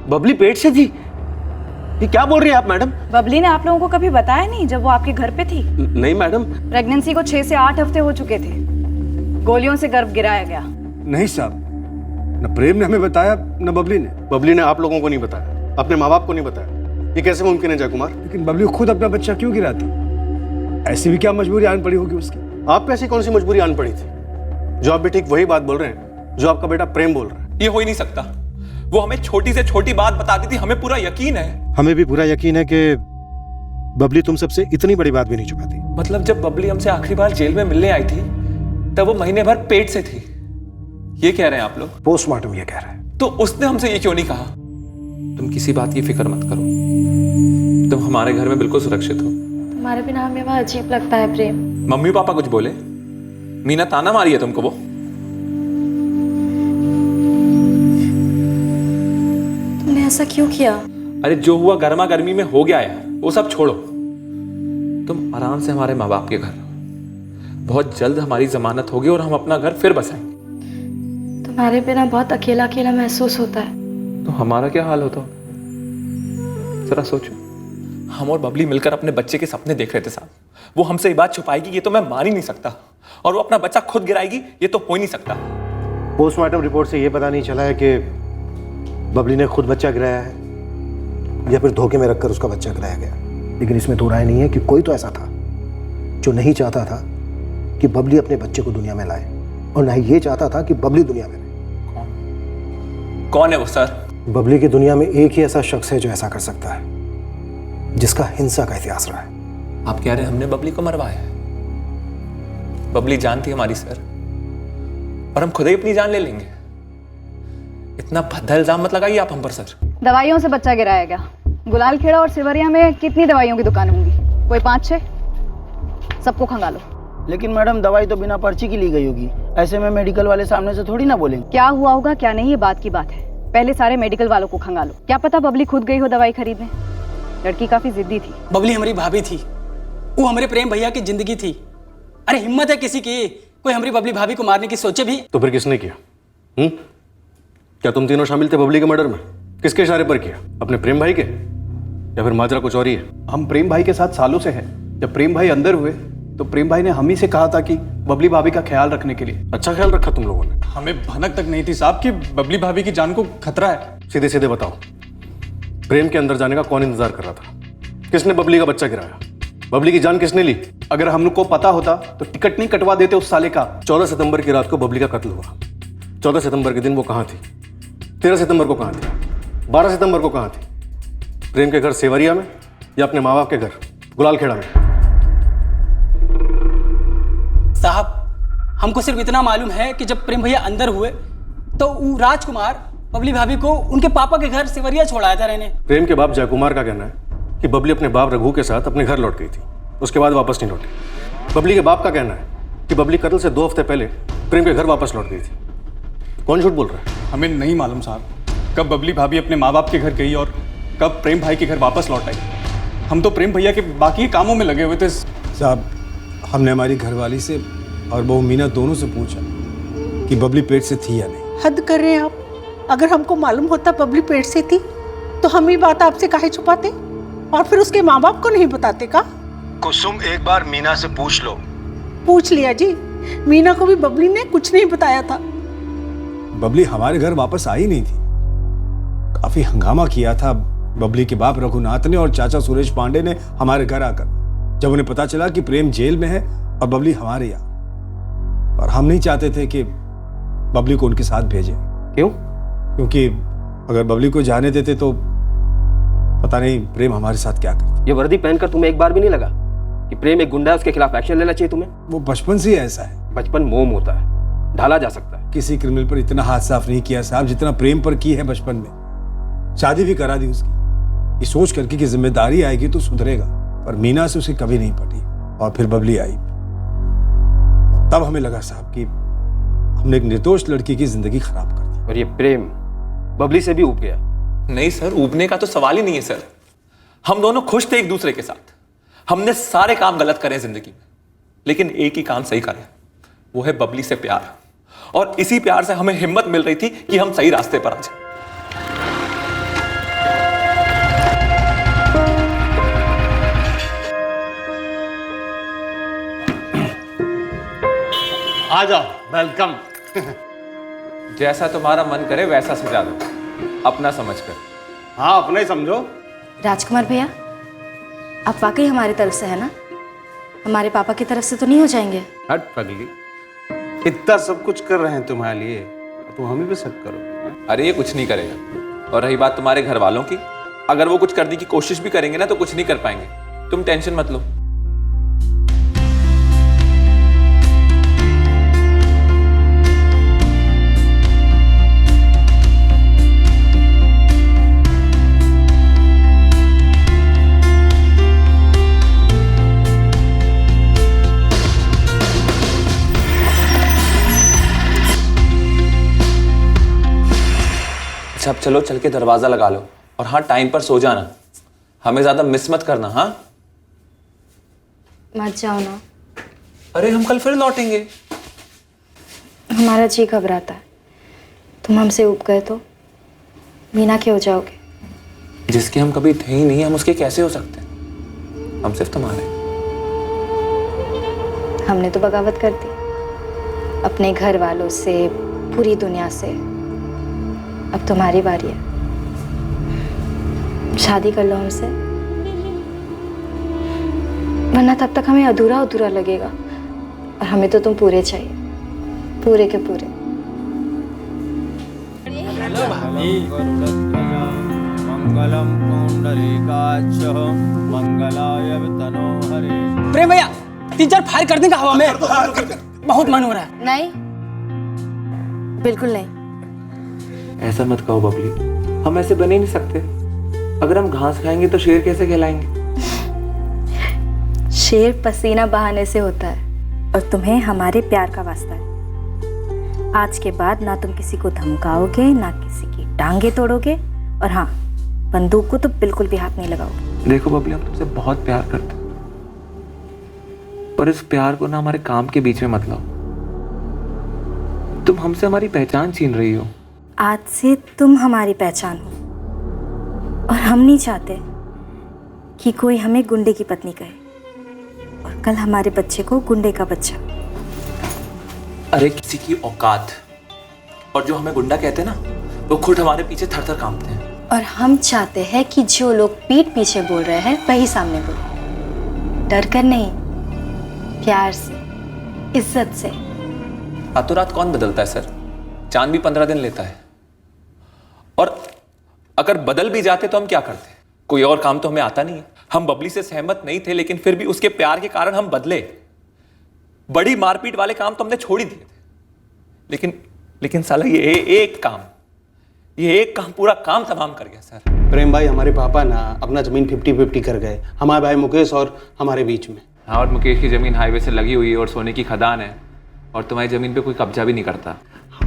बबली पेट से थी? ये क्या बोल रही हैं आप मैडम? बबली ने आप लोगों को कभी बताया नहीं जब वो आपके घर पे थी? नहीं मैडम। प्रेगनेंसी को 6 से 8 हफ्ते हो चुके थे। गोलियों से गर्भ गिराया गया। नहीं साहब, न प्रेम ने हमें बताया न बबली ने। बबली ने आप लोगों को नहीं बताया, अपने माँ बाप को नहीं बताया। ये कैसे मुमकिन है जय कुमार? लेकिन बबली खुद अपना बच्चा क्यों गिराती? ऐसी भी क्या मजबूरी आन पड़ी होगी उसकी? आप पे ऐसी कौन सी मजबूरी आन पड़ी थी? जो आप भी ठीक वही बात बोल रहे हैं जो आपका बेटा प्रेम बोल रहा है। ये हो ही नहीं सकता। वो हमें छोटी से छोटी बात बताती थी, हमें पूरा यकीन है। हमें भी पूरा यकीन है कि बबली तुम सबसे इतनी बड़ी बात भी नहीं छुपाती। मतलब जब बबली हमसे आखिरी बार जेल में मिलने आई थी तब वो महीने भर पेट से थी, ये कह रहे हैं आप लोग? पोस्टमार्टम ये कह रहा है। तो उसने हमसे ये क्यों नहीं कहा? तुम किसी बात की फिक्र मत करो, तुम हमारे घर में बिल्कुल सुरक्षित हो। तुम्हारे बिना हमें वहाँ अजीब लगता है प्रेम। मम्मी पापा कुछ बोले? मीना ताना मारी है तुमको? वो तुमने ऐसा क्यों किया? अरे जो हुआ गर्मा गर्मी में हो गया यार, वो सब छोड़ो। तुम आराम से हमारे माँ बाप के घर रहो। बहुत जल्द हमारी जमानत होगी और हम अपना घर फिर बसाएंगे। तुम्हारे बिना बहुत अकेला अकेला महसूस होता है। तो हमारा क्या हाल होता? जरा सोचो, हम और बबली मिलकर अपने बच्चे के सपने देख रहे थे साहब। वो हमसे ये बात छुपाएगी ये तो मैं मान ही नहीं सकता, और वो अपना बच्चा खुद गिराएगी ये तो हो ही नहीं सकता। पोस्टमार्टम रिपोर्ट से यह पता नहीं चला है कि बबली ने खुद बच्चा गिराया है या फिर धोखे में रखकर उसका बच्चा गिराया गया। लेकिन इसमें दो राय नहीं है कि कोई तो ऐसा था जो नहीं चाहता था कि बबली अपने बच्चे को दुनिया में लाए, और ना ही ये चाहता था कि बबली दुनिया में रहे। कौन है वो सर? बबली की दुनिया में एक ही ऐसा शख्स है जो ऐसा कर सकता है, जिसका हिंसा का इतिहास रहा है। आप कह रहे हैं हमने बबली को मरवाया है? बबली जान थी हमारी सर, और हम खुद ही अपनी जान ले लेंगे। इतना भद्दा इल्जाम मत लगाइए आप हम पर सर। दवाइयों से बच्चा गिराया गया। गुलाल खेड़ा और सिवरिया में कितनी दवाइयों की दुकान होंगी? कोई 5-6? सबको खंगालो। लेकिन मैडम दवाई तो बिना पर्ची की ली गई होगी, ऐसे में मेडिकल वाले सामने से थोड़ी ना बोलेंगे। क्या हुआ होगा क्या नहीं ये बात की बात है, पहले सारे मेडिकल वालों को खंगालो। क्या पता बबली खुद गई हो दवाई खरीदने। लड़की काफी जिद्दी थी। बबली हमारी भाभी थी, वो हमारे प्रेम भैया की जिंदगी थी। अरे हिम्मत है किसी की, कोई हमारी बबली भाभी को मारने की सोचे भी? तो फिर किसने किया? क्या तुम तीनों शामिल थे बबली के मर्डर में? किसके इशारे पर किया? अपने प्रेम भाई के, या फिर माजरा कुछ और ही है? हम प्रेम भाई के साथ सालों से हैं। जब प्रेम भाई अंदर हुए तो प्रेम भाई ने हम ही से कहा था कि बबली भाभी का ख्याल रखने के लिए। अच्छा ख्याल रखा तुम लोगों ने? हमें भनक तक नहीं थी साहब कि बबली भाभी की जान को खतरा है। सीधे सीधे बताओ, प्रेम के अंदर जाने का कौन इंतजार कर रहा था? किसने बबली का बच्चा गिराया? बबली की जान किसने ली? अगर हम लोग को पता होता तो टिकट नहीं कटवा देते उस साले का। 14 सितंबर की रात को बबली का कत्ल हुआ। 14 सितंबर के दिन वो कहाँ थी? 13 सितंबर को कहाँ थी? 12 सितंबर को कहाँ थी? प्रेम के घर सेवरिया में या अपने माँ बाप के घर गुलाल खेड़ा में? साहब हमको सिर्फ इतना मालूम है कि जब प्रेम भैया अंदर हुए तो राजकुमार बबली भाभी को उनके पापा के घर सिवरिया छोड़ाया था रहने। प्रेम के बाप जयकुमार का कहना है कि बबली अपने बाप रघु के साथ अपने घर लौट गई थी, उसके बाद वापस नहीं लौटी। बबली के बाप का कहना है कि बबली कत्ल से 2 हफ्ते पहले प्रेम के घर वापस लौट गई थी। कौन झूठ बोल रहा है? हमें नहीं मालूम साहब कब बबली भाभी अपने माँ बाप के घर गई और कब प्रेम भाई के घर वापस लौट आई। हम तो प्रेम भैया के बाकी कामों में लगे हुए थे साहब। हमने हमारी घरवाली से और बहू मीना दोनों से पूछा कि बबली पेट से थी या नहीं। हद कर रहे हैं आप। अगर हमको मालूम होता बबली पेट से थी तो हम ये बात आपसे काहे छुपाते और फिर उसके माँ बाप को नहीं बताते का? कुसुम एक बार मीना से पूछ लो। पूछ लिया जी, मीना को भी बबली ने कुछ नहीं बताया था। बबली हमारे घर वापस आई नहीं थी। काफी हंगामा किया था बबली के बाप रघुनाथ ने और चाचा सुरेश पांडे ने हमारे घर आकर, जब उन्हें पता चला कि प्रेम जेल में है और बबली हमारे यहाँ। और हम नहीं चाहते थे कि बबली को उनके साथ भेजें। क्यों? क्योंकि अगर बबली को जाने देते तो पता नहीं प्रेम हमारे साथ क्या करती। ये वर्दी पहनकर तुम्हें एक बार भी नहीं लगा कि प्रेम एक गुंडा है, उसके खिलाफ एक्शन लेना चाहिए तुम्हें? वो बचपन से ही ऐसा है। बचपन मोम होता है, ढाला जा सकता है। किसी क्रिमिनल पर इतना हाथ साफ नहीं किया साहब जितना प्रेम पर की है बचपन में। शादी भी करा दी उसकी, ये सोच करके कि जिम्मेदारी आएगी तो सुधरेगा। पर मीना से उसे कभी नहीं पटी और फिर बबली आई। तब हमें लगा साहब कि हमने एक निर्दोष लड़की की जिंदगी खराब कर दी। और ये प्रेम बबली से भी ऊब गया। नहीं सर, ऊबने का तो सवाल ही नहीं है सर। हम दोनों खुश थे एक दूसरे के साथ। हमने सारे काम गलत करे जिंदगी में, लेकिन एक ही काम सही करे, वो है बबली से प्यार। और इसी प्यार से हमें हिम्मत मिल रही थी कि हम सही रास्ते पर आ जाए। आ जाओ, वेलकम। जैसा तुम्हारा मन करे वैसा सजा दो, अपना समझकर। हाँ, अपना ही समझो। राजकुमार भैया, आप वाकई हमारी तरफ से है ना? हमारे पापा की तरफ से तो नहीं हो जाएंगे? हट पगली, इतना सब कुछ कर रहे हैं तुम्हारे लिए, तुम हमें भी शक करो। अरे ये कुछ नहीं करेगा। और रही बात तुम्हारे घर वालों की, अगर वो कुछ करने की कोशिश भी करेंगे ना तो कुछ नहीं कर पाएंगे। तुम टेंशन मत लो। अच्छा, अब चलो चल के दरवाजा लगा लो। और हाँ, टाइम पर सो जाना, हमें ज्यादा मिस मत करना। हाँ, मत जाओ ना। अरे हम कल फिर लौटेंगे। हमारा जी घबराता है, तुम हमसे ऊब गए तो मीना के हो जाओगे। जिसके हम कभी थे ही नहीं, हम उसके कैसे हो सकते हैं? हम सिर्फ तुम्हारे। हमने तो बगावत कर दी अपने घर वालों से, पूरी दुनिया से। अब तुम्हारी बारी है, शादी कर लो हमसे, वरना तब तक हमें अधूरा अधूरा लगेगा। और हमें तो तुम पूरे चाहिए, पूरे के पूरे। मंगलम पुंडरीकाक्ष मंगलाय तनोहरे। प्रेम भैया 3-4 फायर कर देंगे हवा में, बहुत मन हो रहा है। नहीं, बिल्कुल नहीं। ऐसा मत कहो बबली, हम ऐसे बने नहीं सकते। अगर हम घास खाएंगे तो शेर कैसे कहलाएंगे? शेर पसीना बहाने से होता है, और तुम्हें हमारे प्यार का वास्ता है। आज के बाद ना तुम किसी को धमकाओगे, ना किसी की टांगे तोड़ोगे, और हाँ, बंदूक को तो बिल्कुल भी हाथ नहीं लगाओगे। देखो बबली, हम तुमसे बहुत प्यार करते हैं, पर इस प्यार को ना हमारे काम के बीच में मत लाओ। तुम हमसे हमारी पहचान छीन रही हो। आज से तुम हमारी पहचान हो, और हम नहीं चाहते कि कोई हमें गुंडे की पत्नी कहे, और कल हमारे बच्चे को गुंडे का बच्चा। अरे किसी की औकात, और जो हमें गुंडा कहते हैं ना, वो खुद हमारे पीछे थर थर कांपते हैं। और हम चाहते हैं कि जो लोग पीठ पीछे बोल रहे हैं वही सामने बोले, डर कर नहीं, प्यार से, इज्जत से। रातों रात कौन बदलता है सर? चांद भी 15 दिन लेता है। और अगर बदल भी जाते तो हम क्या करते? कोई और काम तो हमें आता नहीं है। हम बबली से सहमत नहीं थे, लेकिन फिर भी उसके प्यार के कारण हम बदले। बड़ी मारपीट वाले काम तो हमने छोड़ ही दिए थे, लेकिन साला ये एक काम पूरा काम तमाम कर गया सर। प्रेम भाई, हमारे पापा ना अपना जमीन 50-50 कर गए, हमारे भाई मुकेश और हमारे बीच में। हाँ, और मुकेश की जमीन हाईवे से लगी हुई है और सोने की खदान है, और तुम्हारी जमीन पे कोई कब्जा भी नहीं करता।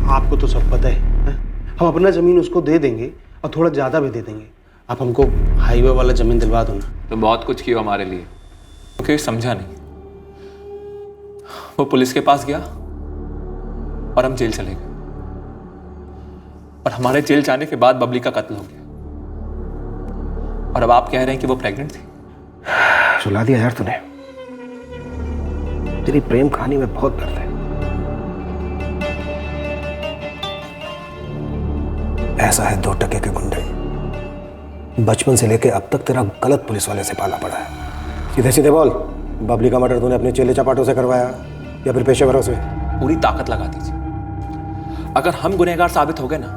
आपको तो सब पता है? हम अपना जमीन उसको दे देंगे और थोड़ा ज़्यादा भी दे देंगे। आप हमको हाईवे वाला जमीन दिलवा दो ना। तो बहुत कुछ किया हमारे लिए, मुकेश समझा नहीं। वो पुलिस के पास गया और हम जेल चले गए, और हमारे जेल जाने के बाद बबली का कत्ल हो गया। और अब आप कह रहे हैं कि वो प्रेग्नेंट थी। सुला दिया यार तूने। तेरी प्रेम कहानी में बहुत दर्द है। ऐसा है 2 टके के गुंडे, बचपन से लेके अब तक तेरा गलत पुलिस वाले से पाला पड़ा है। सीधे सीधे बोल, बबली का मर्डर तूने अपने चेले चपाटों से करवाया या फिर पेशेवरों से? पूरी ताकत लगा दीजिए। अगर हम गुनहगार साबित हो गए ना,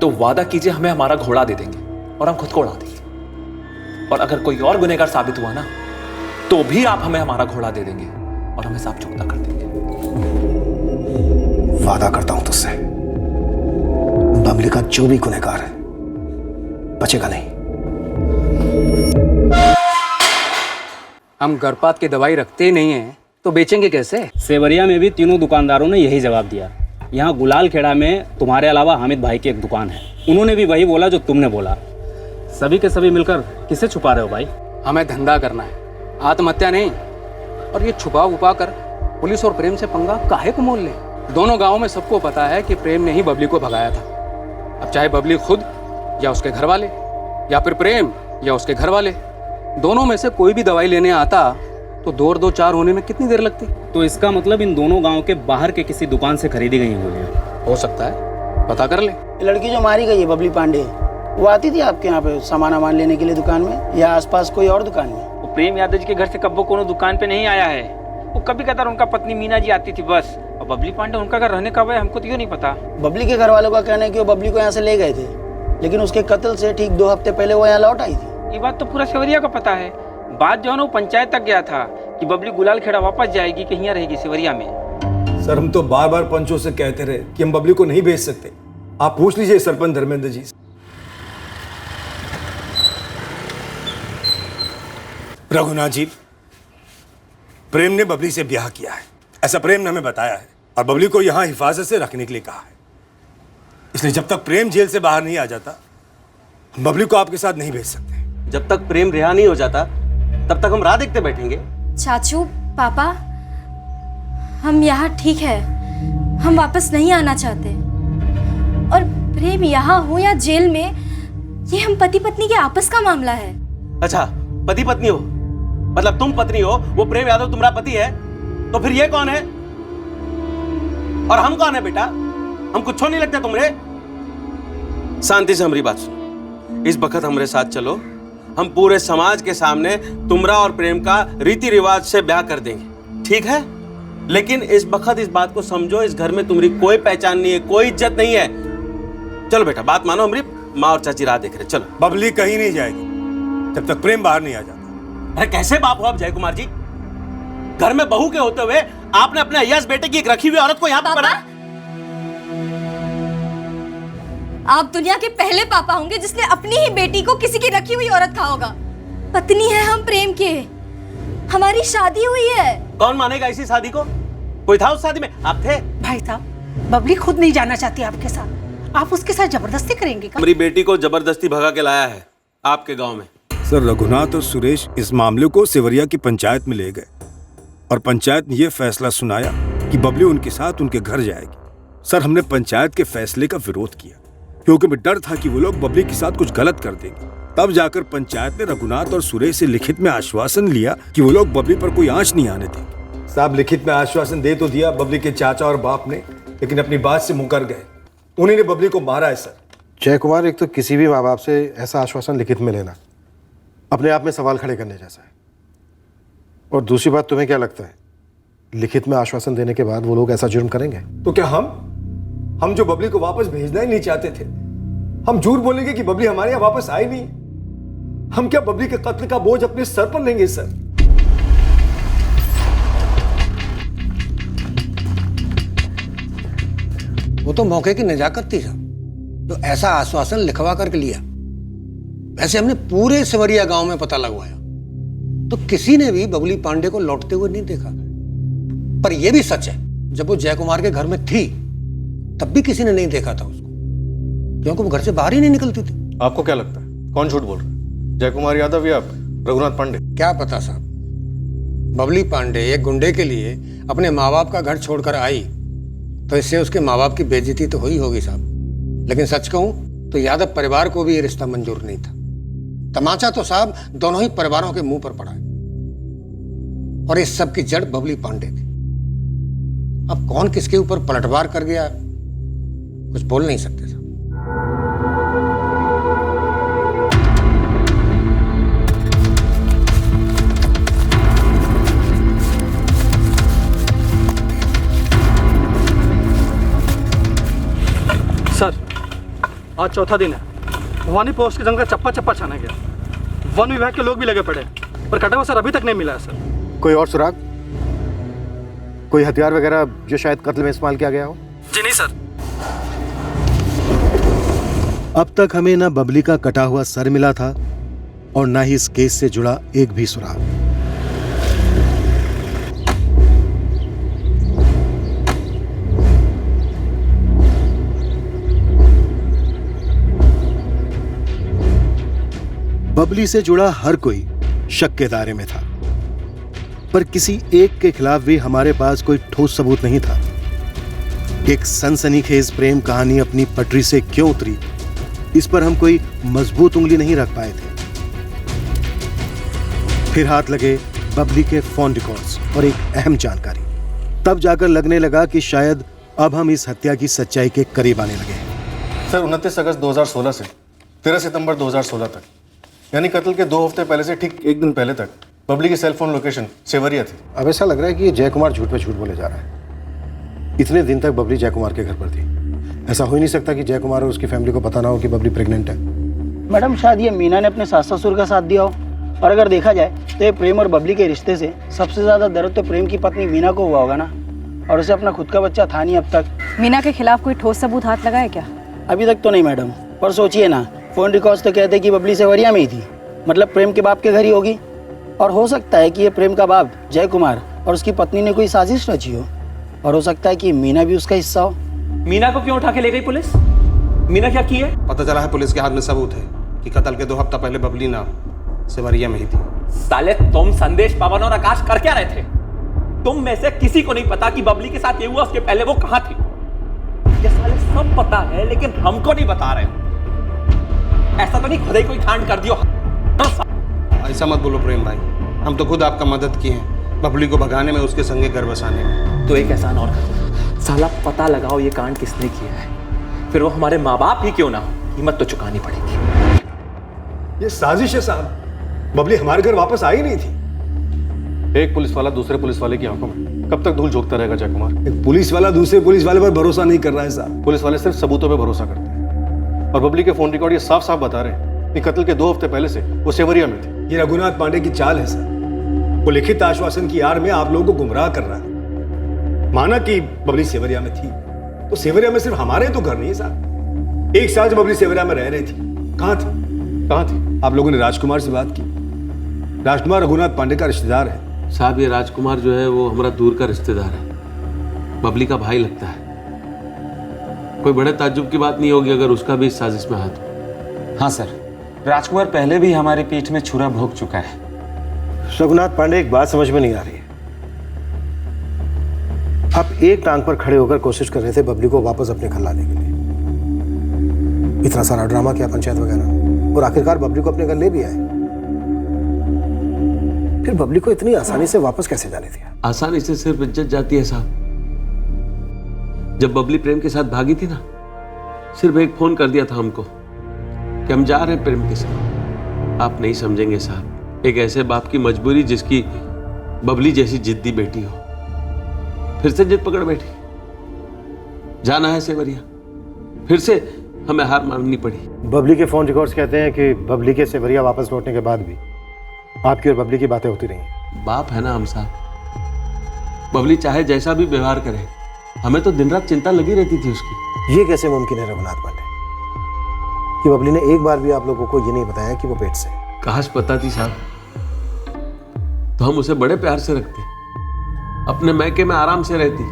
तो वादा कीजिए हमें हमारा घोड़ा दे देंगे और हम खुद को उड़ा देंगे। और अगर कोई और गुनहगार साबित हुआ ना, तो भी आप हमें हमारा घोड़ा दे देंगे और हमें साफ चुकता कर देंगे। वादा करता हूं तुझसे, बबली का जो भी गुनहगार है बचेगा नहीं। हम गर्भपात की दवाई रखते ही नहीं हैं तो बेचेंगे कैसे? सेवरिया में भी तीनों दुकानदारों ने यही जवाब दिया। यहाँ गुलाल खेड़ा में तुम्हारे अलावा हामिद भाई की एक दुकान है, उन्होंने भी वही बोला जो तुमने बोला। सभी के सभी मिलकर किसे छुपा रहे हो भाई? हमें धंधा करना है, आत्महत्या नहीं। और ये छुपा उपा कर पुलिस और प्रेम से पंगा काहे को मोल ले? दोनों गाँव में सबको पता है कि प्रेम ने ही बबली को भगाया था। अब चाहे बबली खुद या उसके घर वाले, या फिर प्रेम या उसके घर वाले, दोनों में से कोई भी दवाई लेने आता तो 2 और 2 4 होने में कितनी देर लगती? तो इसका मतलब इन दोनों गांव के बाहर के किसी दुकान से खरीदी गई हुई है। हो सकता है, पता कर ले। ये लड़की जो मारी गई है बबली पांडे, वो आती थी आपके यहाँ पे सामान लेने के लिए दुकान में, या आसपास कोई और दुकान में? वो प्रेम यादव जी के घर से कब वो कोनो दुकान पे नहीं आया है। वो कभी कदार उनका पत्नी मीना जी आती थी बस। और बबली पांडे उनका घर रहने कब है हमको तो यूँ नहीं पता। बबली के घर वालों का कहना है कि वो बबली को यहाँ से ले गए थे, लेकिन उसके कत्ल से ठीक 2 हफ्ते पहले वो यहाँ लौट आई थी। ये बात तो पूरा सेवरिया को पता है। बात जो है ना वो पंचायत तक गया था कि बबली गुलाल खेड़ा वापस जाएगी कि यहाँ रहेगी सेवरिया में। सर, हम तो बार बार पंचों से कहते रहे कि हम बबली को नहीं भेज सकते। आप पूछ लीजिए सरपंच धर्मेंद्र जी से। रघुनाथ जी, प्रेम ने बबली से ब्याह किया है, ऐसा प्रेम ने हमें बताया है, और बबली को यहां हिफाजत से रखने के लिए कहा है। इसलिए जब तक प्रेम जेल से बाहर नहीं आ जाता, हम बबली को आपके साथ नहीं भेज सकते। जब तक प्रेम रिहा नहीं हो जाता तब तक हम राह देखते बैठेंगे। चाचू, पापा, हम यहाँ ठीक है, हम वापस नहीं आना चाहते। और प्रेम यहाँ हो या जेल में, ये हम पति पत्नी के आपस का मामला है। अच्छा, पति पत्नी हो, मतलब तुम पत्नी हो, वो प्रेम यादव तुम्हारा पति है, तो फिर ये कौन है और हम कौन है बेटा? हम कुछ नहीं लगते तुमरे? शांति से हमारी बात सुनो। इस वक्त हमारे साथ चलो, हम पूरे समाज के सामने तुमरा और प्रेम का रीति रिवाज से ब्याह कर देंगे, ठीक है? लेकिन इस वक्त इस बात को समझो, इस घर में तुम्हारी कोई पहचान नहीं है, कोई इज्जत नहीं है। चलो बेटा, बात मानो, हमारी माँ और चाची राह देख रहे। चलो। बबली कहीं नहीं जाएगी जब तक प्रेम बाहर नहीं आ जाता। अरे कैसे बाप हो आप जय कुमार जी? घर में बहू के होते हुए आपने अपने अय्याज बेटे की एक रखी हुई औरत को यहाँ पर पढ़ा। आप दुनिया के पहले पापा होंगे जिसने अपनी ही बेटी को किसी की रखी हुई औरत कहा होगा। पत्नी है हम प्रेम के, हमारी शादी हुई है। कौन मानेगा इसी शादी को? कोई था उस शादी में? आप थे? भाई साहब, बबली खुद नहीं जाना चाहती आपके साथ, आप उसके साथ जबरदस्ती करेंगे क्या? मेरी बेटी को जबरदस्ती भगा के लाया है आपके गांव में। सर, रघुनाथ और सुरेश इस मामले को सेवरिया की पंचायत में ले गए और पंचायत ने यह फैसला सुनाया कि बबली उनके साथ उनके घर जाएगी। सर, हमने पंचायत के फैसले का विरोध किया क्योंकि हमें डर था कि वो लोग बबली के साथ कुछ गलत कर देंगे। तब जाकर पंचायत ने रघुनाथ और सुरेश से लिखित में आश्वासन लिया कि वो लोग बबली पर कोई आंच नहीं आने देंगे। साहब, लिखित में आश्वासन दे तो दिया बबली के चाचा और बाप ने, लेकिन अपनी बात से मुकर गए। उन्हीं ने बबली को मारा है। सर जय कुमार, एक तो किसी भी माँ बाप से ऐसा आश्वासन लिखित में लेना अपने आप में सवाल खड़े करने जैसा है, और दूसरी बात, तुम्हें क्या लगता है लिखित में आश्वासन देने के बाद वो लोग ऐसा जुर्म करेंगे? तो क्या हम जो बबली को वापस भेजना ही नहीं चाहते थे, हम झूठ बोलेंगे कि बबली हमारे यहाँ वापस आई नहीं? हम क्या बबली के कत्ल का बोझ अपने सर पर लेंगे? सर, वो तो मौके की नजाकत थी साहब, तो ऐसा आश्वासन लिखवा करके लिया। वैसे हमने पूरे सेवरिया गांव में पता लगवाया, तो किसी ने भी बबली पांडे को लौटते हुए नहीं देखा। पर यह भी सच है, जब वो जय कुमार के घर में थी तब भी किसी ने नहीं देखा था उसको, क्योंकि वो घर से बाहर ही नहीं निकलती थी। आपको क्या लगता है कौन झूठ बोल रहा है, जय कुमार यादव या रघुनाथ पांडे? क्या पता साहब, बबली पांडे एक गुंडे के लिए अपने माँ बाप का घर छोड़कर आई, तो इससे उसके माँ बाप की बेइज्जती तो हुई होगी साहब। लेकिन सच कहूं तो यादव परिवार को भी ये रिश्ता मंजूर नहीं था। तमाचा तो साहब दोनों ही परिवारों के मुंह पर पड़ा है, और इस सब की जड़ बबली पांडे थी। अब कौन किसके ऊपर पलटवार कर गया कुछ बोल नहीं सकते साहब। सर, आज चौथा दिन है, भवानी पोस्ट के जंगल चप्पा चप्पा छाना गया। वन विभाग के लोग भी लगे पड़े, पर कटा हुआ सर अभी तक नहीं मिला है सर। कोई और सुराग, कोई हथियार वगैरह जो शायद कत्ल में इस्तेमाल किया गया हो? जी नहीं सर। अब तक हमें ना बबली का कटा हुआ सर मिला था और ना ही इस केस से जुड़ा एक भी सुराग। बबली से जुड़ा हर कोई शक के दायरे में था, पर किसी एक के खिलाफ भी हमारे पास कोई ठोस सबूत नहीं था। एक सनसनीखेज प्रेम कहानी अपनी पटरी से क्यों उतरी, इस पर हम कोई मजबूत उंगली नहीं रख पाए थे। फिर हाथ लगे बबली के फोन रिकॉर्ड्स और एक अहम जानकारी। तब जाकर लगने लगा कि शायद अब हम इस हत्या की सच्चाई के करीब आने लगे हैं। सर 29 अगस्त 2016 से 13 सितंबर 2016 तक, यानी कत्ल के 2 हफ्ते पहले से ठीक एक दिन पहले तक बबली की सेल फोन लोकेशन सेवरिया थी। अब ऐसा लग रहा है कि ये जय कुमार झूठ पे झूठ बोले जा रहा है। इतने दिन तक बबली जय कुमार के घर पर थी। ऐसा हो ही नहीं सकता कि जय कुमार और उसकी फैमिली को पता ना हो कि बबली प्रेग्नेंट है। मैडम शायद ये मीना ने अपने सास ससुर का साथ दिया हो। और अगर देखा जाए तो ये प्रेम और बबली के रिश्ते से सबसे ज्यादा दर्द तो प्रेम की पत्नी मीना को हुआ होगा ना, और उसे अपना खुद का बच्चा था नहीं अब तक। मीना के खिलाफ कोई ठोस सबूत हाथ लगा है क्या? अभी तक तो नहीं मैडम, पर सोचिए ना, फोन रिकॉर्ड्स तो कहते कि बबली सेवरिया में ही थी, मतलब प्रेम के बाप के घर ही होगी। और हो सकता है कि ये प्रेम का बाप जय कुमार और उसकी पत्नी ने कोई साजिश रची हो, और हो सकता है कि मीना भी उसका हिस्सा हो। मीना को क्यों उठा के ले गई पुलिस? मीना क्या की है? पता चला है पुलिस के हाथ में सबूत है कि कत्ल के 2 हफ्ता पहले बबली ना सेवरिया में ही थी। साले तुम संदेश, पवन और आकाश कर क्या रहे थे? तुम में से किसी को नहीं पता कि बबली के साथ ये हुआ, उसके पहले वो कहां थी। ये साले सब पता है लेकिन हमको नहीं बता रहे हो। ऐसा तो नहीं खुद ही कोई कांड कर दियो? ऐसा मत बोलो प्रेम भाई, हम तो खुद आपका मदद किए हैं बबली को भगाने में, उसके संगे घर बसाने में। तो एक एहसान और करो, साला पता लगाओ ये कांड किसने किया है, फिर वो हमारे माँ बाप ही क्यों ना हो, कीमत तो चुकानी पड़ेगी। ये साजिश है साहब, बबली हमारे घर वापस आई नहीं थी। एक पुलिस वाला दूसरे पुलिस वाले की आंखों में कब तक धूल झोंकता रहेगा जय कुमार? एक पुलिस वाला दूसरे पुलिस वाले पर भरोसा नहीं कर रहा है साहब। पुलिस वाले सिर्फ सबूतों पे भरोसा करते हैं, और बबली के फोन रिकॉर्ड ये साफ साफ बता रहे हैं कि कत्ल के 2 हफ्ते पहले से वो सेवरिया में थी। ये रघुनाथ पांडे की चाल है सर। वो लिखित आश्वासन की आड़ में आप लोगों को गुमराह कर रहा है। माना कि बबली सेवरिया में थी, तो सेवरिया में सिर्फ हमारे तो घर नहीं है साहब। 1 साल से बबली सेवरिया में रह रही थी, कहाँ थी? आप लोगों ने राजकुमार से बात की? राजकुमार रघुनाथ पांडे का रिश्तेदार है साहब। ये राजकुमार जो है वो हमारा दूर का रिश्तेदार है, बबली का भाई लगता है। कोई बड़े ताज्जुब की बात नहीं होगी अगर उसका भी इस साजिश में हाथ हो। हाँ सर, राजकुमार पहले भी हमारी पीठ में छुरा भोग चुका है। रघुनाथ पांडे, एक बात समझ में नहीं आ रही है। आप एक टांग पर खड़े होकर कोशिश कर रहे थे बबली को वापस अपने घर लाने के लिए। इतना सारा ड्रामा किया पंचायत वगैरह, और आखिरकार बबली को अपने घर ले भी आए। फिर बबली को इतनी आसानी से वापस कैसे जाने दिया? आसानी से सिर्फ इज्जत जाती है साहब। जब बबली प्रेम के साथ भागी थी ना, सिर्फ एक फोन कर दिया था हमको कि हम जा रहे हैं प्रेम के साथ। आप नहीं समझेंगे साहब, एक ऐसे बाप की मजबूरी जिसकी बबली जैसी जिद्दी बेटी हो, फिर से जिद पकड़ बैठी। जाना है सेवरिया, फिर से हमें हार माननी पड़ी। बबली के फोन रिकॉर्ड्स कहते हैं कि बबली के सेवरिया वापस लौटने के बाद भी आपकी और बबली की बातें होती रही। बाप है ना हम साहब। बबली चाहे जैसा भी व्यवहार करे, हमें तो दिन रात चिंता लगी रहती थी उसकी। ये कैसे मुमकिन है रघुनाथ पांडे कि बबली ने एक बार भी आप लोगों को ये नहीं बताया कि वो पेट से? काश पता थी साहब, तो हम उसे बड़े प्यार से रखते, अपने मैके में आराम से रहती,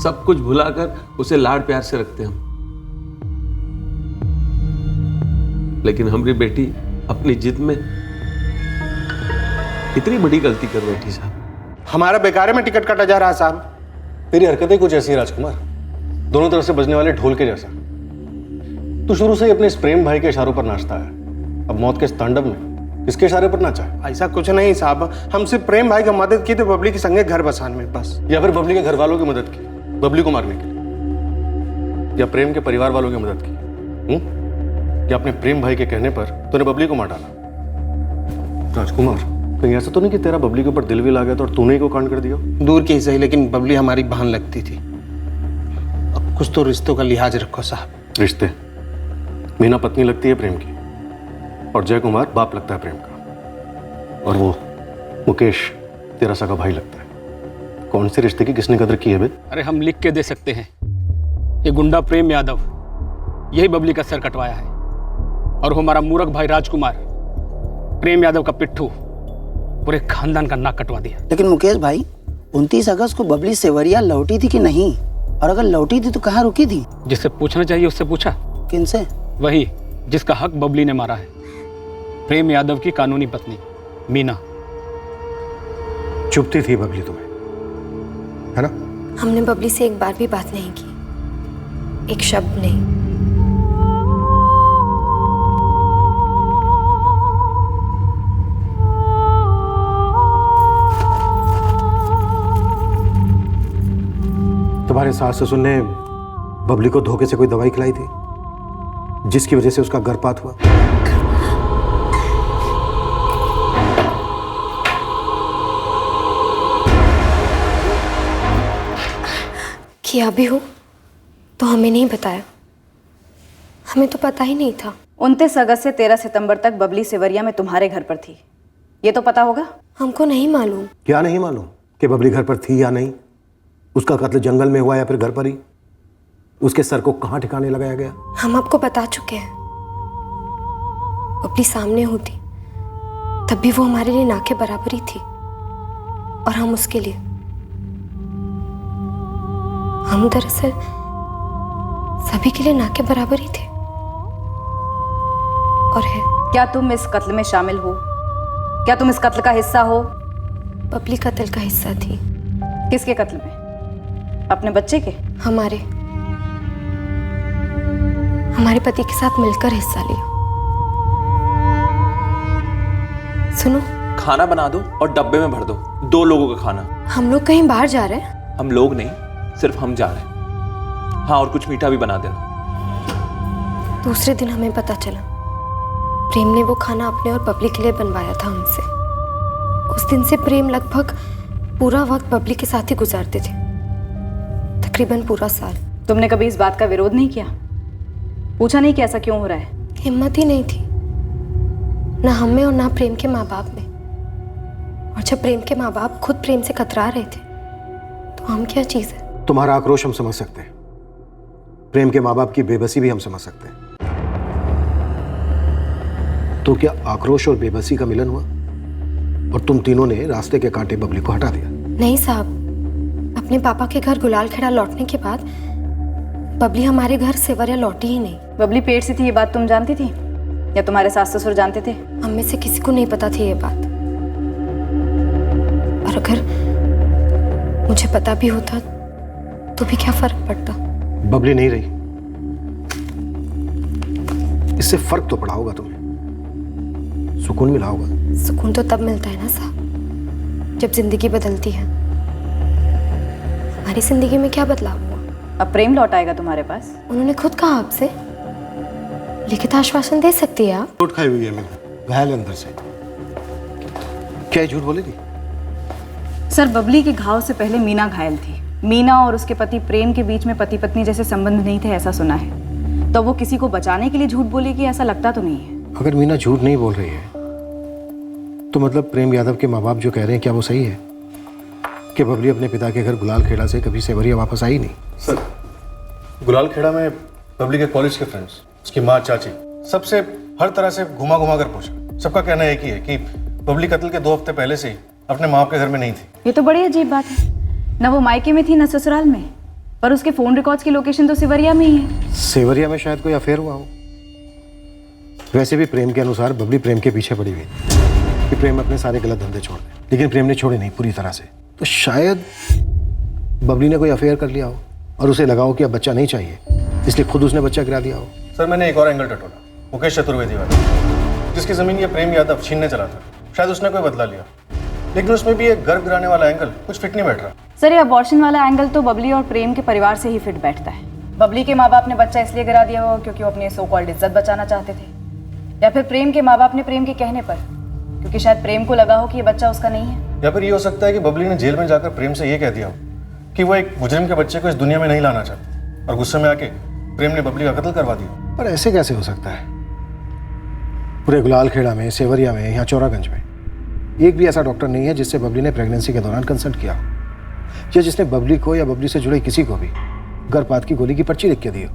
सब कुछ भुलाकर उसे लाड प्यार से रखते हम। लेकिन हमारी बेटी अपनी जिद में इतनी बड़ी गलती कर बैठी साहब। हमारा बेकारे में टिकट काटा जा रहा है साहब। तेरी हरकतें कुछ ऐसी है राजकुमार, दोनों तरफ से बजने वाले ढोल के जैसा। तू शुरू से ही अपने इस प्रेम भाई के इशारों पर नाचता है, अब मौत के इस तांडव में किसके इशारे पर नाचा है? ऐसा कुछ नहीं साहब, हम सिर्फ प्रेम भाई की मदद की तो बबली के संगे घर बसाने में बस। या फिर बबली के घर वालों की मदद की बबली को मारने के लिए, या प्रेम के परिवार वालों की मदद की, या अपने प्रेम भाई के कहने पर तूने बबली को मार डाला? राजकुमार, कहीं ऐसा तो नहीं कि तेरा बबली के ऊपर दिल भी ला गया तो और तूने ही को कांड कर दिया? दूर की ही सही, लेकिन बबली हमारी बहन लगती थी। अब कुछ तो रिश्तों का लिहाज रखो साहब। रिश्ते? मीना पत्नी लगती है प्रेम की, और जय कुमार बाप लगता है प्रेम का, और वो मुकेश तेरा सगा भाई लगता है। कौन से रिश्ते की किसने कदर की है बे? अरे हम लिख के दे सकते हैं, ये गुंडा प्रेम यादव यही बबली का सर कटवाया है, और वो हमारा मूर्ख भाई राजकुमार प्रेम यादव का पिट्ठू पूरे खानदान का नाक कटवा दिया। लेकिन मुकेश भाई, 29 अगस्त को बबली सेवरिया लौटी थी कि नहीं? और अगर लौटी थी तो कहाँ रुकी थी? जिससे पूछना चाहिए उससे पूछा। किनसे? वही जिसका हक बबली ने मारा है, प्रेम यादव की कानूनी पत्नी मीना। चुपती थी बबली तुम्हें, है ना? हमने बबली से एक बार भी बात नहीं की, एक शब्द नहीं। तुम्हारे सास ससुर ने बबली को धोखे से कोई दवाई खिलाई थी जिसकी वजह से उसका गर्भपात हुआ? किया भी हो तो हमें नहीं बताया, हमें तो पता ही नहीं था। 29 अगस्त से 13 सितंबर तक बबली सेवरिया में तुम्हारे घर पर थी, ये तो पता होगा? हमको नहीं मालूम। क्या नहीं मालूम कि बबली घर पर थी या नहीं? उसका कत्ल जंगल में हुआ या फिर घर पर ही? उसके सर को कहां ठिकाने लगाया गया? हम आपको बता चुके हैं। बबली सामने होती तब भी वो हमारे लिए ना के बराबर ही थी, और हम उसके लिए। हम दरअसल सभी के लिए ना के बराबर ही थे और है। क्या तुम इस कत्ल में शामिल हो? क्या तुम इस कत्ल का हिस्सा हो? बबली कत्ल का हिस्सा थी। किसके कत्ल में? अपने बच्चे के? हमारे पति के साथ मिलकर हिस्सा लिया। सुनो, खाना बना दो और डब्बे में भर दो, 2 लोगों का खाना। हम लोग कहीं बाहर जा रहे हैं। हम लोग नहीं, सिर्फ हम जा रहे हैं। हाँ, और कुछ मीठा भी बना देना। दूसरे दिन हमें पता चला प्रेम ने वो खाना अपने और बबली के लिए बनवाया था हमसे। उस दिन से प्रेम लगभग पूरा वक्त बबली के साथ ही गुजारते थे, तकरीबन पूरा साल। तुमने कभी इस बात का विरोध नहीं किया? पूछा नहीं कि ऐसा क्यों हो रहा है? हिम्मत ही नहीं थी, ना हम में और ना प्रेम के माँ बाप में। और जब प्रेम के माँ बाप खुद प्रेम से कतरा रहे थे तो हम क्या चीज़ है? तुम्हारा आक्रोश हम समझ सकते हैं, प्रेम के माँ बाप की बेबसी भी हम समझ सकते हैं। तो क्या आक्रोश और बेबसी का मिलन हुआ और तुम तीनों ने रास्ते के कांटे बबली को हटा दिया? नहीं साहब, अपने पापा के घर गुलाल खेड़ा लौटने के बाद बबली हमारे घर सेवरिया लौटी ही नहीं। बबली पेट से थी, ये बात तुम जानती थी या तुम्हारे सास ससुर जानते थे? हम में से किसी को नहीं पता थी ये बात, और अगर मुझे पता भी होता तो भी क्या फर्क पड़ता? बबली नहीं रही, इससे फर्क तो पड़ा होगा तुम्हें, सुकून मिला होगा। सुकून तो तब मिलता है ना साहब जब जिंदगी बदलती है। हमारी जिंदगी में क्या बदलाव हुआ? अब प्रेम लौट आएगा तुम्हारे पास। उन्होंने खुद कहा आपसे, लिखित आश्वासन दे सकती है आप? चोट खाई हुई है मैंने, घायल अंदर से। क्या झूठ बोलेगी? सर, बबली के घाव से पहले मीना घायल थी। मीना और उसके पति प्रेम के बीच में पति पत्नी जैसे संबंध नहीं थे, ऐसा सुना है। तो वो किसी को बचाने के लिए झूठ बोलेगी, ऐसा लगता तो नहीं है। अगर मीना झूठ नहीं बोल रही है तो मतलब प्रेम यादव के माँ बाप जो कह रहे हैं, क्या वो सही है कि बबली अपने पिता के घर गुलाल खेड़ा से कभी सेवरिया वापस आई नहीं? सर, गुलाल खेड़ा में बबली के कॉलेज के फ्रेंड्स, उसकी माँ, चाची, सबसे हर तरह से घुमा घुमा कर पूछा। सबका कहना एक ही है कि बबली कत्ल के 2 हफ्ते पहले से ही अपने माँ बाप के घर में नहीं थी। ये तो बड़ी अजीब बात है, न वो मायके में थी न ससुराल में, पर उसके फोन रिकॉर्ड्स की लोकेशन तो सेवरिया में ही है। सेवरिया में शायद कोई अफेयर हुआ हो। वैसे भी प्रेम के अनुसार बबली प्रेम के पीछे पड़ी हुई कि प्रेम अपने सारे गलत धंधे छोड़ दे, लेकिन प्रेम ने छोड़े नहीं पूरी तरह से। तो शायद बबली ने कोई अफेयर कर लिया हो और उसे लगा हो कि अब बच्चा नहीं चाहिए, इसलिए खुद उसने बच्चा गिरा दिया हो। सर, मैंने एक और एंगल टटोला, मुकेश चतुर्वेदी वाला, जिसकी जमीन ये प्रेम यादव छीनने चला था। शायद उसने कोई बदला लिया, लेकिन उसमें भी एक गर्भ गिराने वाला एंगल कुछ फिट नहीं बैठ रहा। सर, ये अबॉर्शन वाला एंगल तो बबली और प्रेम के परिवार से ही फिट बैठता है। बबली के माँ बाप ने बच्चा इसलिए गिरा दिया होगा क्योंकि वो अपनी सो कॉल्ड इज्जत बचाना चाहते थे, या फिर प्रेम के माँ बाप ने प्रेम के कहने पर, क्योंकि शायद प्रेम को लगा हो कि ये बच्चा उसका नहीं है। या फिर ये हो सकता है कि बबली ने जेल में जाकर प्रेम से ये कह दिया हो कि वो एक मुजरिम के बच्चे को इस दुनिया में नहीं लाना चाहती, और गुस्से में आके प्रेम ने बबली का कत्ल करवा दिया। पर ऐसे कैसे हो सकता है? पूरे गुलाल खेड़ा में, सेवरिया में, यहाँ चौरागंज में एक भी ऐसा डॉक्टर नहीं है जिससे बबली ने प्रेगनेंसी के दौरान कंसल्ट किया हो, या जिसने बबली को या बबली से जुड़े किसी को भी गर्भपात की गोली की पर्ची लिख के दी हो,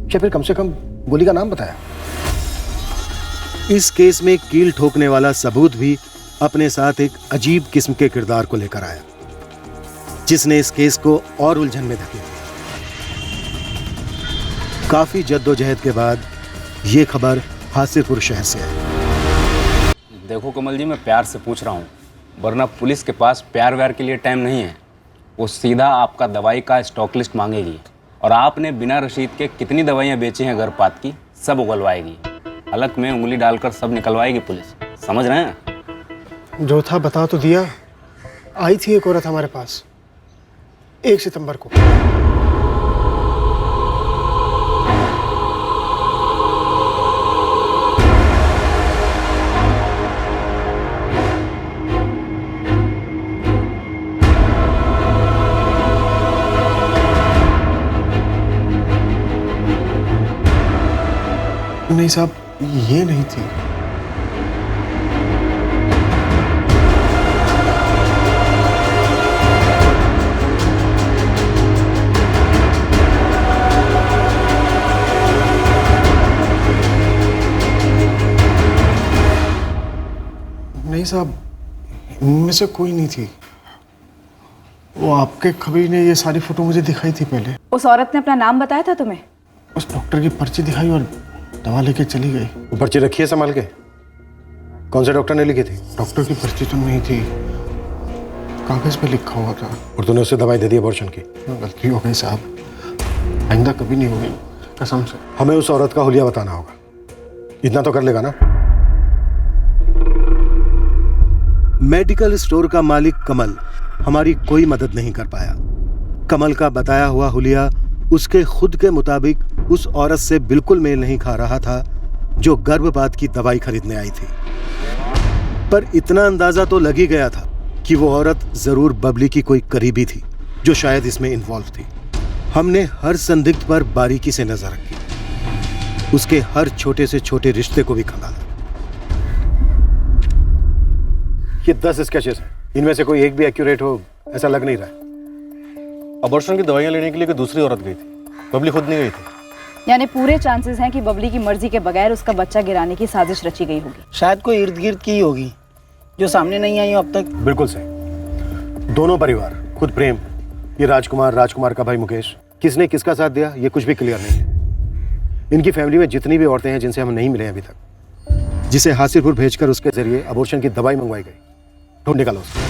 या फिर कम से कम गोली का नाम बताया। इस केस में कील ठोकने वाला सबूत भी अपने साथ एक अजीब किस्म के किरदार को लेकर आया, जिसने इस केस को और उलझन में धकेल दिया। काफी जद्दोजहद के बाद ये खबर हासिरपुर शहर से आई। देखो कमल जी, मैं प्यार से पूछ रहा हूँ, वरना पुलिस के पास प्यार व्यार के लिए टाइम नहीं है। वो सीधा आपका दवाई का स्टॉक लिस्ट मांगेगी, और आपने बिना रसीद के कितनी दवाइयाँ बेची हैं गर्भपात की, सब उगलवाएगी। हलक में उंगली डालकर सब निकलवाएगी पुलिस, समझ रहे हैं? जो था बता तो दिया। आई थी एक औरत हमारे पास 1 सितंबर को। नहीं साहब, ये नहीं थी। नहीं साहब, इनमें से कोई नहीं थी। वो आपके खबीर ने ये सारी फोटो मुझे दिखाई थी पहले। उस औरत ने अपना नाम बताया था तुम्हें? उस डॉक्टर की पर्ची दिखाई और दवा लेके चली गई। वो पर्ची रखी है संभाल के? कौन से डॉक्टर ने लिखी थी? डॉक्टर की पर्ची तो नहीं थी, कागज पे लिखा हुआ था। और तूने उससे दवाई दे दी अबॉर्शन की? गलती हो गई साहब, आइंदा कभी नहीं होगी, कसम से। हमें उस औरत का हुलिया बताना होगा, इतना तो कर लेगा ना? मेडिकल स्टोर का मालिक कमल हमारी कोई मदद नहीं कर पाया। कमल का बताया हुआ हुलिया उसके खुद के मुताबिक उस औरत से बिल्कुल मेल नहीं खा रहा था जो गर्भपात की दवाई खरीदने आई थी। पर इतना अंदाजा तो लग ही गया था कि वो औरत जरूर बबली की कोई करीबी थी जो शायद इसमें इन्वॉल्व थी। हमने हर संदिग्ध पर बारीकी से नजर रखी, उसके हर छोटे से छोटे रिश्ते को भी खंगाला। ये 10 स्केचेस हैं, इनमें से कोई एक भी एक्यूरेट हो ऐसा लग नहीं रहा है। अबॉर्शन की दवाइयाँ लेने के लिए कोई दूसरी औरत गई थी, बबली खुद नहीं गई थी। यानी पूरे चांसेस हैं कि बबली की मर्जी के बगैर उसका बच्चा गिराने की साजिश रची गई होगी। शायद कोई इर्द गिर्द की होगी जो सामने नहीं आई हो अब तक। बिल्कुल सही। दोनों परिवार, खुद प्रेम, ये राजकुमार का भाई मुकेश, किसने किसका साथ दिया ये कुछ भी क्लियर नहीं है। इनकी फैमिली में जितनी भी औरतें हैं जिनसे हम नहीं मिले अभी तक, जिसे हासिरपुर भेजकर उसके जरिए अबॉर्शन की दवाई मंगवाई गई, ढूंढ निकालो उसको।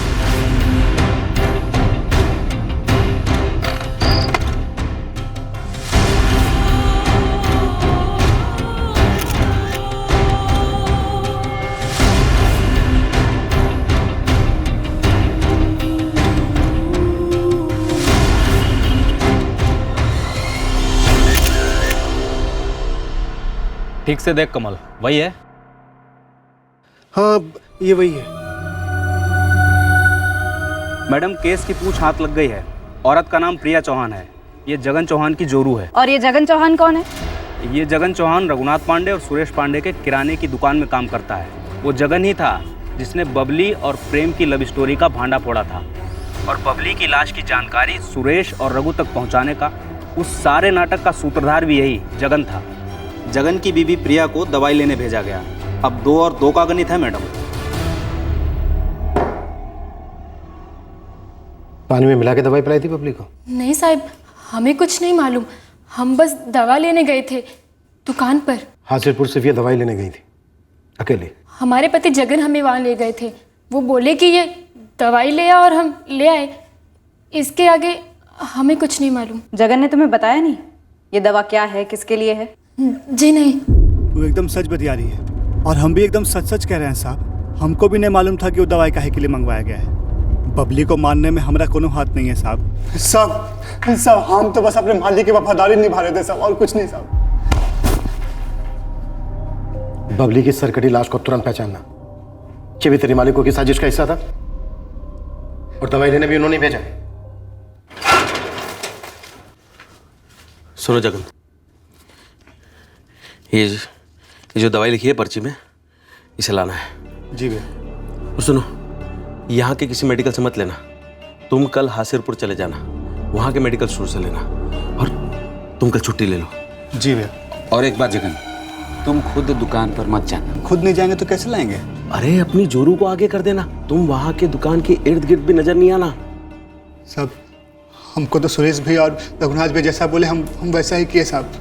ठीक से देख कमल, वही है? हाँ, ये वही है। मैडम, केस की पूछ हाथ लग गई है। औरत का नाम प्रिया चौहान है। ये जगन चौहान की जोरू है। और ये जगन चौहान कौन है? ये जगन चौहान रघुनाथ पांडे और सुरेश पांडे के किराने की दुकान में काम करता है। वो जगन ही था जिसने बबली और प्रेम की लव स्टोरी का भांडा फोड़ा था, और बबली की लाश की जानकारी सुरेश और रघु तक पहुंचाने का उस सारे नाटक का सूत्रधार भी यही जगन था। जगन की बीवी प्रिया को दवाई लेने भेजा गया। अब 2 और 2 का गणित है मैडम। पानी में मिला के दवाई पिलाई थी बबली को? नहीं साहब, हमें कुछ नहीं मालूम। हम बस दवा लेने गए थे दुकान पर। हासिरपुर सिर्फ ये दवाई लेने गई थी अकेले? हमारे पति जगन हमें वहाँ ले गए थे। वो बोले कि ये दवाई ले आ और हम ले आए। इसके आगे हमें कुछ नहीं मालूम। जगन ने तुम्हें बताया नहीं ये दवा क्या है, किसके लिए है? जी नहीं। वो एकदम सच बतिया रही है और हम भी एकदम सच सच कह रहे हैं साहब। हमको भी नहीं मालूम था कि वो दवाई काहे के लिए मंगवाया गया है। बबली को मारने में हमारा कोनो हाथ नहीं है साहब। साहब हम तो बस अपने मालिक की वफादारी निभा रहे थे साहब, और कुछ नहीं साहब। बबली की सरकटी लाश को तुरंत पहचानना। ये भी तेरे मालिकों की साजिश का हिस्सा था और दवाई लेने भी उन्होंने भेजा। सुनो जगन, ये जो दवाई लिखी है पर्ची में, इसे लाना है। जी भैया। और सुनो, यहाँ के किसी मेडिकल से मत लेना। तुम कल हासिरपुर चले जाना, वहाँ के मेडिकल स्टोर से लेना, और तुम कल छुट्टी ले लो। जी भैया। और एक बात जगन, तुम खुद दुकान पर मत जाना। खुद नहीं जाएंगे तो कैसे लाएंगे? अरे अपनी जोरू को आगे कर देना। तुम वहाँ के दुकान के इर्द गिर्द भी नजर नहीं आना। साहब हमको तो सुरेश भाई और रघुनाथ भाई जैसा बोले हम वैसा ही किए साहब।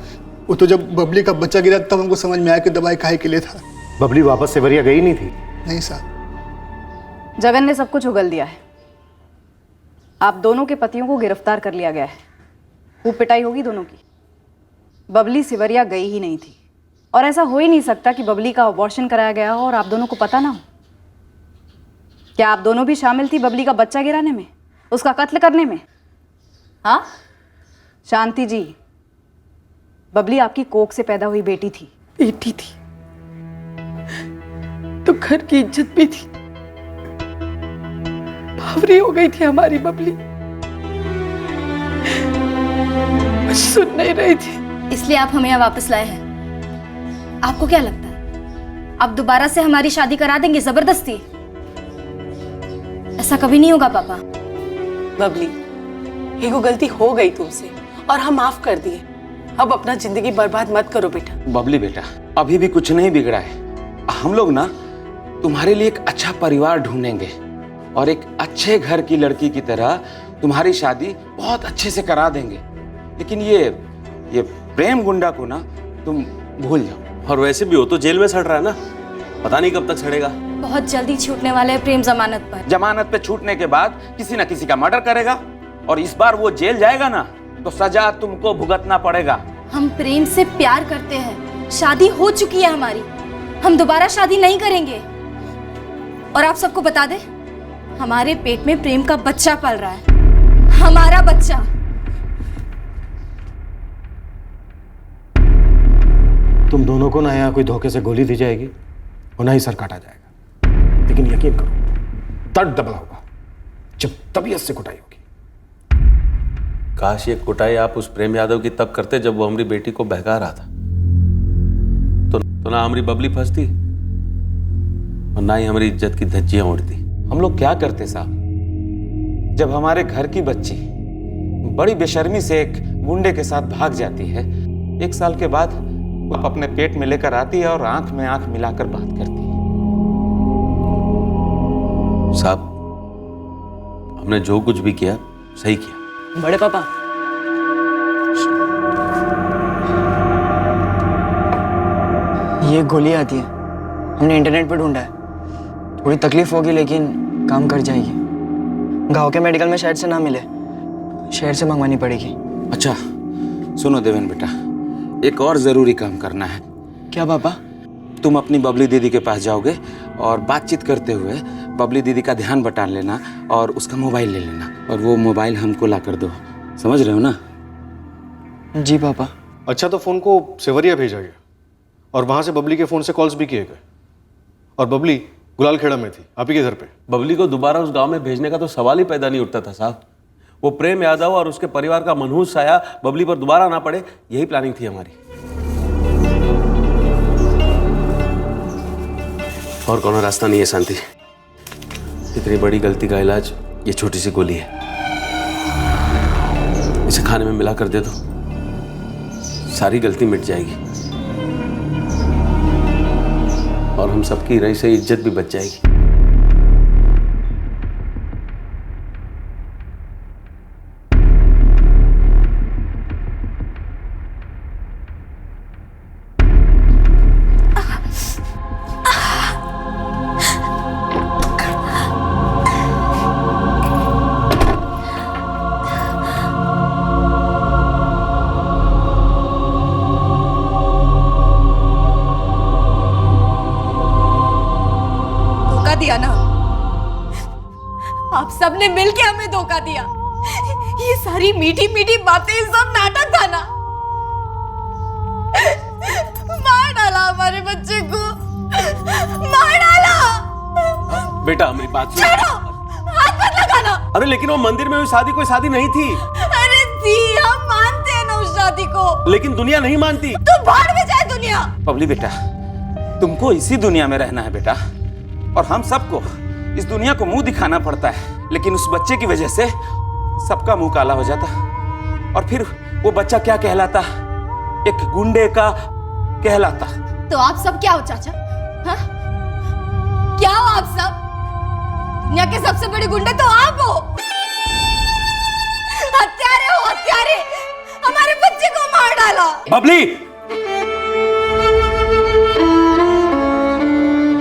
वो तो जब बबली का बच्चा गिरा तब हमको समझ में आया कि दवाई काहे के लिए था। बबली वापस सेवरिया गई नहीं थी? नहीं साहब। जगन ने सब कुछ उगल दिया है। आप दोनों के पतियों को गिरफ्तार कर लिया गया है। खूब पिटाई होगी दोनों की। बबली सिवरिया गई ही नहीं थी, और ऐसा हो ही नहीं सकता कि बबली का अबॉर्शन कराया गया हो और आप दोनों को पता ना हो। क्या आप दोनों भी शामिल थी बबली का बच्चा गिराने में, उसका कत्ल करने में? हाँ शांति जी, बबली आपकी कोख से पैदा हुई बेटी थी। बेटी थी तो घर की इज्जत भी थी। भावरी हो गई थी हमारी बबली, सुन नहीं रही थी। इसलिए आप हमें यहाँ वापस लाए हैं। आपको क्या लगता है आप दोबारा से हमारी शादी करा देंगे जबरदस्ती? ऐसा कभी नहीं होगा पापा। बबली, एगो गलती हो गई तुमसे और हम माफ कर दिए। अब अपना जिंदगी बर्बाद मत करो बेटा। बबली बेटा, अभी भी कुछ नहीं बिगड़ा है। हम लोग ना तुम्हारे लिए एक अच्छा परिवार ढूंढेंगे और एक अच्छे घर की लड़की की तरह तुम्हारी शादी बहुत अच्छे से करा देंगे। लेकिन ये प्रेम गुंडा को ना तुम भूल जाओ। और वैसे भी हो तो जेल में सड़ रहा है ना, पता नहीं कब तक सड़ेगा। बहुत जल्दी छूटने वाले हैं प्रेम जमानत पर। जमानत पे छूटने के बाद किसी ना किसी का मर्डर करेगा और इस बार वो जेल जाएगा ना तो सजा तुमको भुगतना पड़ेगा। हम प्रेम से प्यार करते हैं, शादी हो चुकी है हमारी, हम दोबारा शादी नहीं करेंगे। और आप सबको बता दें, हमारे पेट में प्रेम का बच्चा पल रहा है, हमारा बच्चा। तुम दोनों को ना यहाँ कोई धोखे से गोली दी जाएगी और ना ही सर काटा जाएगा, लेकिन यकीन करो दर्द डबल होगा जब तबीयत से कुटाई होगी। काश ये कुटाई आप उस प्रेम यादव की तब करते जब वो हमारी बेटी को बहका रहा था, तो ना हमारी बबली फंसती और ना ही हमारी इज्जत की धज्जियां उड़ती। हम लोग क्या करते साहब, जब हमारे घर की बच्ची बड़ी बेशर्मी से एक गुंडे के साथ भाग जाती है, 1 साल के बाद वो अपने पेट में लेकर आती है और आंख में आंख मिलाकर बात करती है। साहब, हमने जो कुछ भी किया सही किया। बड़े पापा, ये गोली आती है, हमने इंटरनेट पर ढूंढा है। थोड़ी तकलीफ होगी लेकिन काम कर जाएगी। गांव के मेडिकल में शायद से ना मिले, शहर से मंगवानी पड़ेगी। अच्छा सुनो देवेन बेटा, एक और जरूरी काम करना है। क्या पापा? तुम अपनी बबली दीदी के पास जाओगे और बातचीत करते हुए बबली दीदी का ध्यान बटान लेना और उसका मोबाइल ले लेना, और वो मोबाइल हमको ला कर दो। समझ रहे हो ना? जी पापा। अच्छा, तो फोन को सेवरिया भेजा गया और वहां से बबली के फोन से कॉल्स भी किए गए, और बबली गुलाल खेड़ा में थी, आप ही के घर पे। बबली को दोबारा उस गांव में भेजने का तो सवाल ही पैदा नहीं उठता था साहब। वो प्रेम यादव और उसके परिवार का मनहूस साया बबली पर दोबारा ना पड़े, यही प्लानिंग थी हमारी। और कोनो रास्ता नहीं है शांति। इतनी बड़ी गलती का इलाज ये छोटी सी गोली है। इसे खाने में मिला कर दे दो, सारी गलती मिट जाएगी और हम सबकी रही से इज्जत भी बच जाएगी। दिया ना, आप सबने मिलके हमें धोखा दिया। ये सारी मीठी मीठी बातें सब नाटक था ना। मार डाला हमारे बच्चे को, मार डाला। बेटा मेरी बात सुनो, हाथ मत लगाना। अरे लेकिन वो मंदिर में हुई शादी कोई शादी नहीं थी। अरे जी, हम मानते हैं ना उस शादी को, लेकिन दुनिया नहीं मानती। तो बाहर में जाए दुनिया। बबली बेटा, तुमको इसी दुनिया में रहना है बेटा, और हम सबको इस दुनिया को मुंह दिखाना पड़ता है। लेकिन उस बच्चे की वजह से सबका मुंह काला हो जाता, और फिर वो बच्चा क्या कहलाता? एक गुंडे का कहलाता। तो आप सब क्या हो चाचा? हाँ? क्या हो आप सब? दुनिया के सबसे बड़े गुंडे तो आप हो। हत्यारे हो, हत्यारे। हमारे बच्चे को मार डाला। बबली,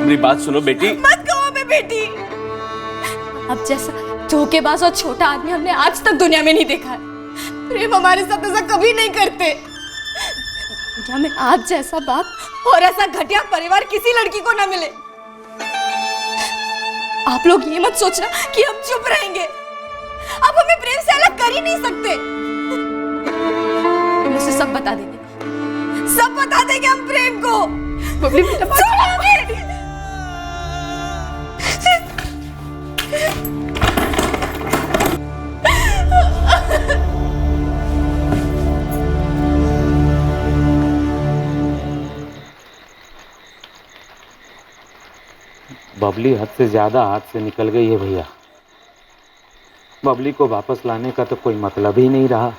मेरी बात सुनो बेटी। मत कहो हमें बेटी। अब जैसा धोखेबाज और छोटा आदमी हमने आज तक दुनिया में नहीं देखा है। प्रेम हमारे साथ ऐसा कभी नहीं करते। दुनिया में आज जैसा बाप और ऐसा घटिया परिवार किसी लड़की को ना मिले। आप लोग ये मत सोचना कि हम चुप रहेंगे। आप हमें प्रेम से अलग कर ही नहीं सकते। हम उसे सब बता देंगे, सब बता देंगे हम प्रेम को। बबली बेटा, बबली हद से ज्यादा हाथ से निकल गई है भैया। बबली को वापस लाने का तो कोई मतलब ही नहीं रहा।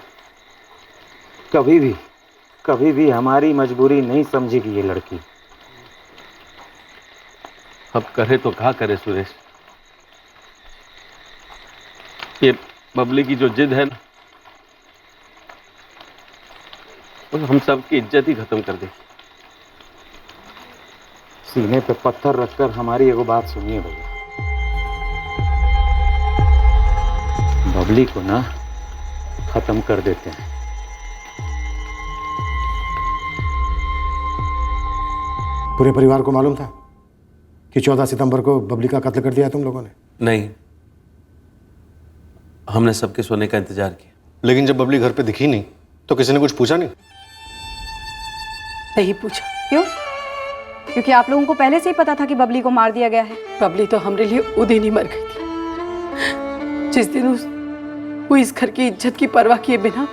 कभी भी हमारी मजबूरी नहीं समझेगी ये लड़की। अब करे तो क्या करे सुरेश, ये बबली की जो जिद है ना, वो हम सबकी इज्जत ही खत्म कर देगी। सीने पे पत्थर रखकर हमारी एगो बात सुनिए भैया, बबली को ना खत्म कर देते हैं। पूरे परिवार को मालूम था कि 14 सितंबर को बबली का कत्ल कर दिया तुम लोगों ने? नहीं, हमने सबके सोने का इंतजार किया। लेकिन जब बबली घर पे दिखी नहीं तो किसी ने कुछ पूछा नहीं? नहीं पूछा। क्यों? क्योंकि आप लोगों को पहले से ही पता था कि बबली को मार दिया गया है। बबली तो हमारे लिए उस दिन ही मर गई थी, जिस दिन वो इस घर की इज्जत की परवाह किए बिना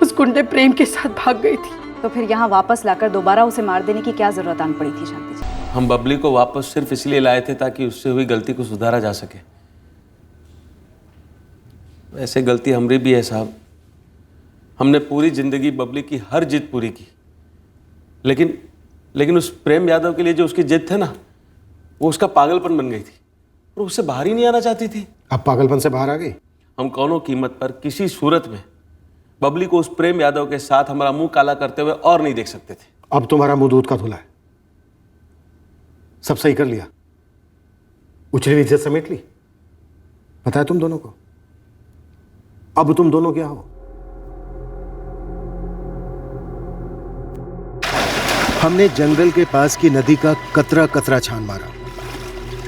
उस गुंडे प्रेम के साथ भाग गई थी। तो फिर यहाँ वापस लाकर दोबारा उसे मार देने की क्या जरूरत आन पड़ी थी शांति जी? हम बबली को वापस सिर्फ इसलिए लाए थे ताकि उससे हुई गलती को सुधारा जा सके। वैसे गलती हमारी भी है साहब, हमने पूरी जिंदगी बबली की हर जिद पूरी की, लेकिन उस प्रेम यादव के लिए जो उसकी जिद थे ना, वो उसका पागलपन बन गई थी और उससे बाहर ही नहीं आना चाहती थी। अब पागलपन से बाहर आ गई? हम कौनों कीमत पर किसी सूरत में बबली को उस प्रेम यादव के साथ हमारा मुंह काला करते हुए और नहीं देख सकते थे। अब तुम्हारा मुंह दूध का धुला है, सब सही कर लिया, उछली हुई इज्जत समेट ली। बताया तुम दोनों को, अब तुम दोनों क्या हो? हमने जंगल के पास की नदी का कतरा कतरा छान मारा,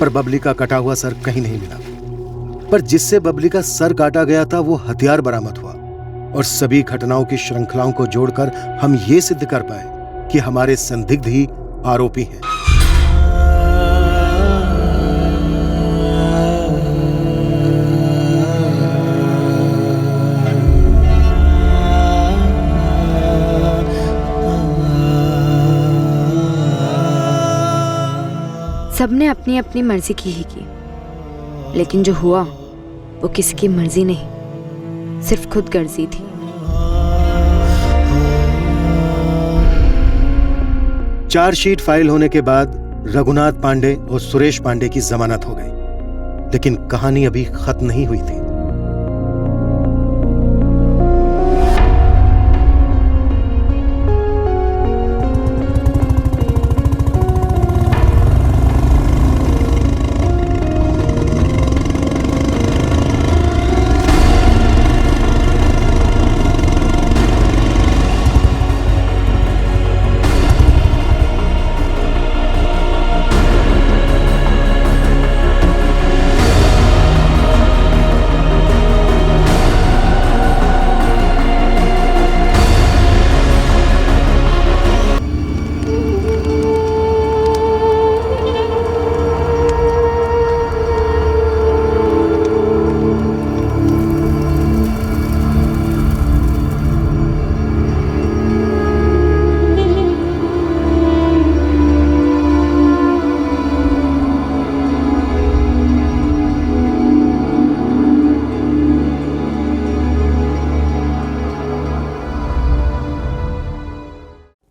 पर बबली का कटा हुआ सर कहीं नहीं मिला। पर जिससे बबली का सर काटा गया था वो हथियार बरामद हुआ, और सभी घटनाओं की श्रृंखलाओं को जोड़कर हम ये सिद्ध कर पाए कि हमारे संदिग्ध ही आरोपी हैं। सबने अपनी अपनी मर्जी की ही की, लेकिन जो हुआ वो किसी की मर्जी नहीं, सिर्फ खुद गर्जी थी। चार्जशीट फाइल होने के बाद रघुनाथ पांडे और सुरेश पांडे की जमानत हो गई, लेकिन कहानी अभी खत्म नहीं हुई थी।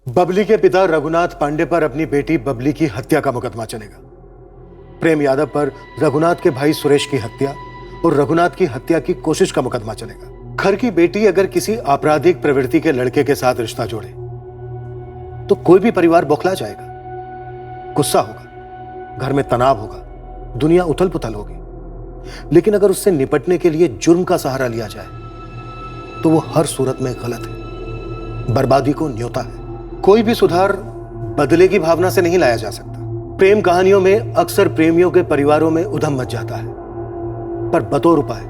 बबली के पिता रघुनाथ पांडे पर अपनी बेटी बबली की हत्या का मुकदमा चलेगा। प्रेम यादव पर रघुनाथ के भाई सुरेश की हत्या और रघुनाथ की हत्या की कोशिश का मुकदमा चलेगा। घर की बेटी अगर किसी आपराधिक प्रवृत्ति के लड़के के साथ रिश्ता जोड़े तो कोई भी परिवार बौखला जाएगा, गुस्सा होगा, घर में तनाव होगा, दुनिया उथल पुथल होगी। लेकिन अगर उससे निपटने के लिए जुर्म का सहारा लिया जाए तो वो हर सूरत में गलत है, बर्बादी को न्योता है। कोई भी सुधार बदले की भावना से नहीं लाया जा सकता। प्रेम कहानियों में अक्सर प्रेमियों के परिवारों में उधम मच जाता है, पर बतौर उपाय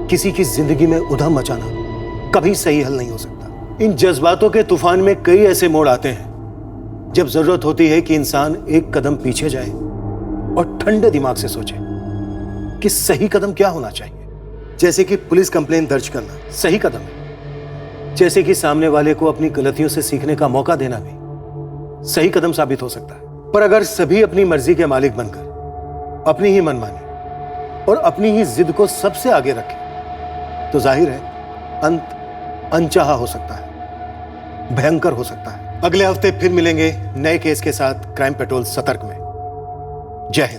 किसी की जिंदगी में उधम मचाना कभी सही हल नहीं हो सकता। इन जज्बातों के तूफान में कई ऐसे मोड़ आते हैं जब जरूरत होती है कि इंसान एक कदम पीछे जाए और ठंडे दिमाग से सोचे कि सही कदम क्या होना चाहिए। जैसे कि पुलिस कंप्लेन दर्ज करना सही कदम है, जैसे कि सामने वाले को अपनी गलतियों से सीखने का मौका देना भी सही कदम साबित हो सकता है। पर अगर सभी अपनी मर्जी के मालिक बनकर अपनी ही मनमानी और अपनी ही जिद को सबसे आगे रखे तो जाहिर है अंत अनचाहा हो सकता है, भयंकर हो सकता है। अगले हफ्ते फिर मिलेंगे नए केस के साथ क्राइम पेट्रोल सतर्क में। जय हिंद।